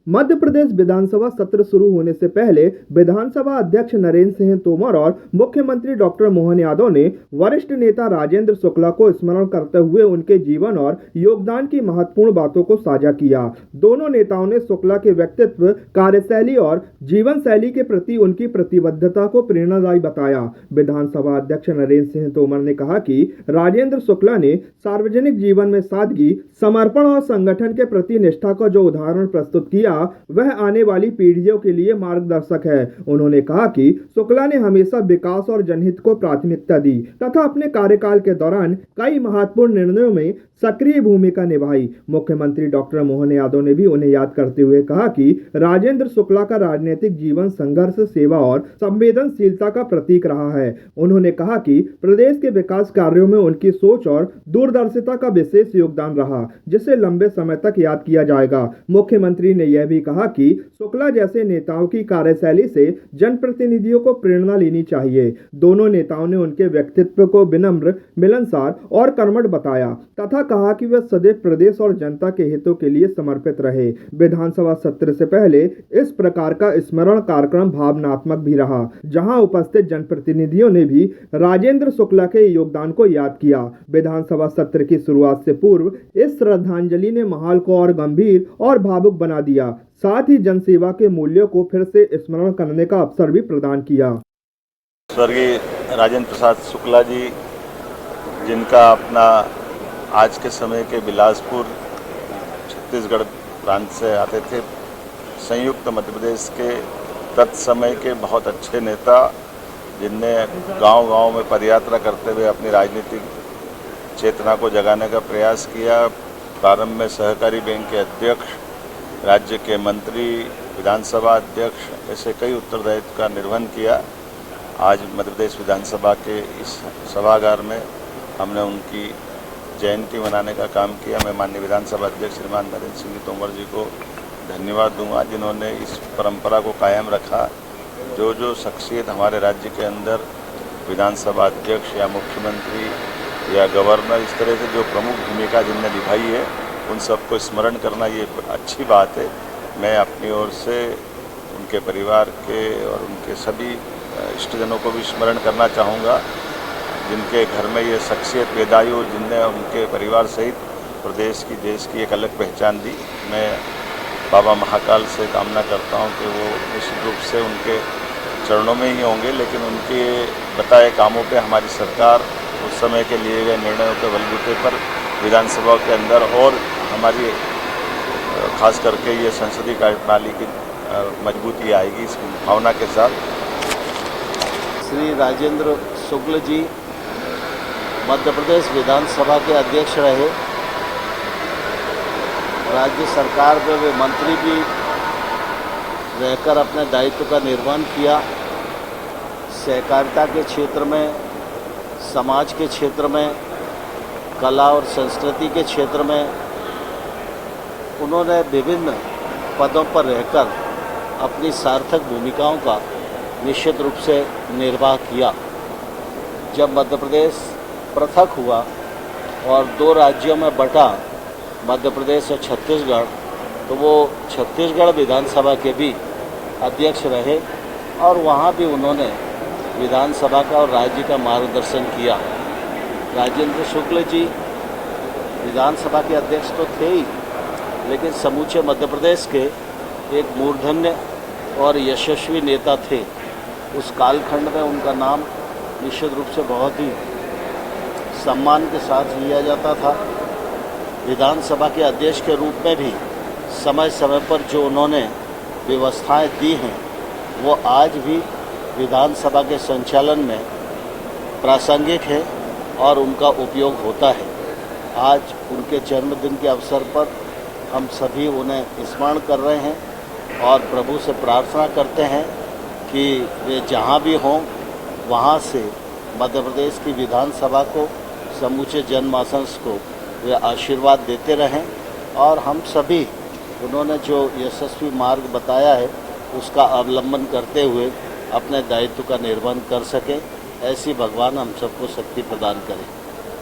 मध्य प्रदेश विधानसभा सत्र शुरू होने से पहले विधानसभा अध्यक्ष नरेंद्र सिंह तोमर और मुख्यमंत्री डॉक्टर मोहन यादव ने वरिष्ठ नेता राजेंद्र शुक्ला को स्मरण करते हुए उनके जीवन और योगदान की महत्वपूर्ण बातों को साझा किया। दोनों नेताओं ने शुक्ला के व्यक्तित्व, कार्यशैली और जीवन शैली के प्रति उनकी प्रतिबद्धता को प्रेरणादायी बताया। विधानसभा अध्यक्ष नरेंद्र सिंह तोमर ने कहा कि राजेंद्र शुक्ला ने सार्वजनिक जीवन में सादगी, समर्पण और संगठन के प्रति निष्ठा का जो उदाहरण प्रस्तुत किया वह आने वाली पीढ़ियों के लिए मार्गदर्शक है। उन्होंने कहा कि शुक्ला ने हमेशा विकास और जनहित को प्राथमिकता दी तथा अपने कार्यकाल के दौरान कई महत्वपूर्ण निर्णयों में सक्रिय भूमिका निभाई। मुख्यमंत्री डॉक्टर मोहन यादव ने भी उन्हें याद करते हुए कहा कि राजेंद्र शुक्ला का राजनीतिक जीवन संघर्ष, सेवा और संवेदनशीलता का प्रतीक रहा है। उन्होंने कहा कि प्रदेश के विकास कार्यों में उनकी सोच और दूरदर्शिता का विशेष योगदान रहा, जिसे लंबे समय तक याद किया जाएगा। मुख्यमंत्री ने यह भी कहा कि शुक्ला जैसे नेताओं की कार्यशैली से जनप्रतिनिधियों को प्रेरणा लेनी चाहिए। दोनों नेताओं ने उनके व्यक्तित्व को विनम्र, मिलनसार और कर्मठ बताया तथा कहा कि वे सदैव प्रदेश और जनता के हितों के लिए समर्पित रहे। विधानसभा सत्र से पहले इस प्रकार का स्मरण कार्यक्रम भावनात्मक भी रहा, जहां उपस्थित जनप्रतिनिधियों ने भी राजेंद्र शुक्ला के योगदान को याद किया। विधानसभा सत्र की शुरुआत से पूर्व इस श्रद्धांजलि ने माहौल को और गंभीर और भावुक बना दिया, साथ ही जनसेवा के मूल्यों को फिर से स्मरण करने का अवसर भी प्रदान किया। स्वर्गीय राजेंद्र प्रसाद शुक्ला जी, जिनका अपना आज के समय के बिलासपुर छत्तीसगढ़ प्रांत से आते थे, संयुक्त मध्य प्रदेश के तत्समय के बहुत अच्छे नेता, जिनने गांव-गांव में पदयात्रा करते हुए अपनी राजनीतिक चेतना को जगाने का प्रयास किया। प्रारंभ में सहकारी बैंक के अध्यक्ष, राज्य के मंत्री, विधानसभा अध्यक्ष, ऐसे कई उत्तरदायित्व का निर्वहन किया। आज मध्य प्रदेश विधानसभा के इस सभागार में हमने उनकी जयंती मनाने का काम किया। मैं माननीय विधानसभा अध्यक्ष श्रीमान नरेंद्र सिंह तोमर जी को धन्यवाद दूंगा, जिन्होंने इस परंपरा को कायम रखा। जो शख्सियत हमारे राज्य के अंदर विधानसभा अध्यक्ष या मुख्यमंत्री या गवर्नर, इस तरह से जो प्रमुख भूमिका जिनने निभाई है, उन सबको स्मरण करना ये अच्छी बात है। मैं अपनी ओर से उनके परिवार के और उनके सभी इष्टजनों को भी स्मरण करना चाहूँगा, जिनके घर में ये शख्सियत पैदा हुई और जिनने उनके परिवार सहित प्रदेश की, देश की एक अलग पहचान दी। मैं बाबा महाकाल से कामना करता हूँ कि वो निश्चित रूप से उनके चरणों में ही होंगे, लेकिन उनके बताए कामों पे हमारी सरकार उस समय के लिए गए निर्णयों के बलबूते पर विधानसभा के अंदर और हमारी खास करके ये संसदीय कार्यप्रणाली की मजबूती आएगी, इस भावना के साथ। श्री राजेंद्र शुक्ल जी मध्य प्रदेश विधानसभा के अध्यक्ष रहे। राज्य सरकार में वे मंत्री भी रहकर अपने दायित्व का निर्वहन किया। सहकारिता के क्षेत्र में, समाज के क्षेत्र में, कला और संस्कृति के क्षेत्र में उन्होंने विभिन्न पदों पर रहकर अपनी सार्थक भूमिकाओं का निश्चित रूप से निर्वाह किया। जब मध्य प्रदेश पृथक हुआ और दो राज्यों में बटा, मध्य प्रदेश और छत्तीसगढ़, तो वो छत्तीसगढ़ विधानसभा के भी अध्यक्ष रहे और वहाँ भी उन्होंने विधानसभा का और राज्य का मार्गदर्शन किया। राजेंद्र शुक्ल जी विधानसभा के अध्यक्ष तो थे ही, लेकिन समूचे मध्य प्रदेश के एक मूर्धन्य और यशस्वी नेता थे। उस कालखंड में उनका नाम निश्चित रूप से बहुत ही सम्मान के साथ लिया जाता था। विधानसभा के अध्यक्ष के रूप में भी समय समय पर जो उन्होंने व्यवस्थाएं दी हैं, वो आज भी विधानसभा के संचालन में प्रासंगिक है और उनका उपयोग होता है। आज उनके जन्मदिन के अवसर पर हम सभी उन्हें स्मरण कर रहे हैं और प्रभु से प्रार्थना करते हैं कि वे जहाँ भी हों, वहाँ से मध्य प्रदेश की विधानसभा को, समूचे जनमानस को वे आशीर्वाद देते रहें और हम सभी उन्होंने जो यशस्वी मार्ग बताया है उसका अवलंबन करते हुए अपने दायित्व का निर्वहन कर सकें। ऐसी भगवान हम सबको शक्ति प्रदान करें।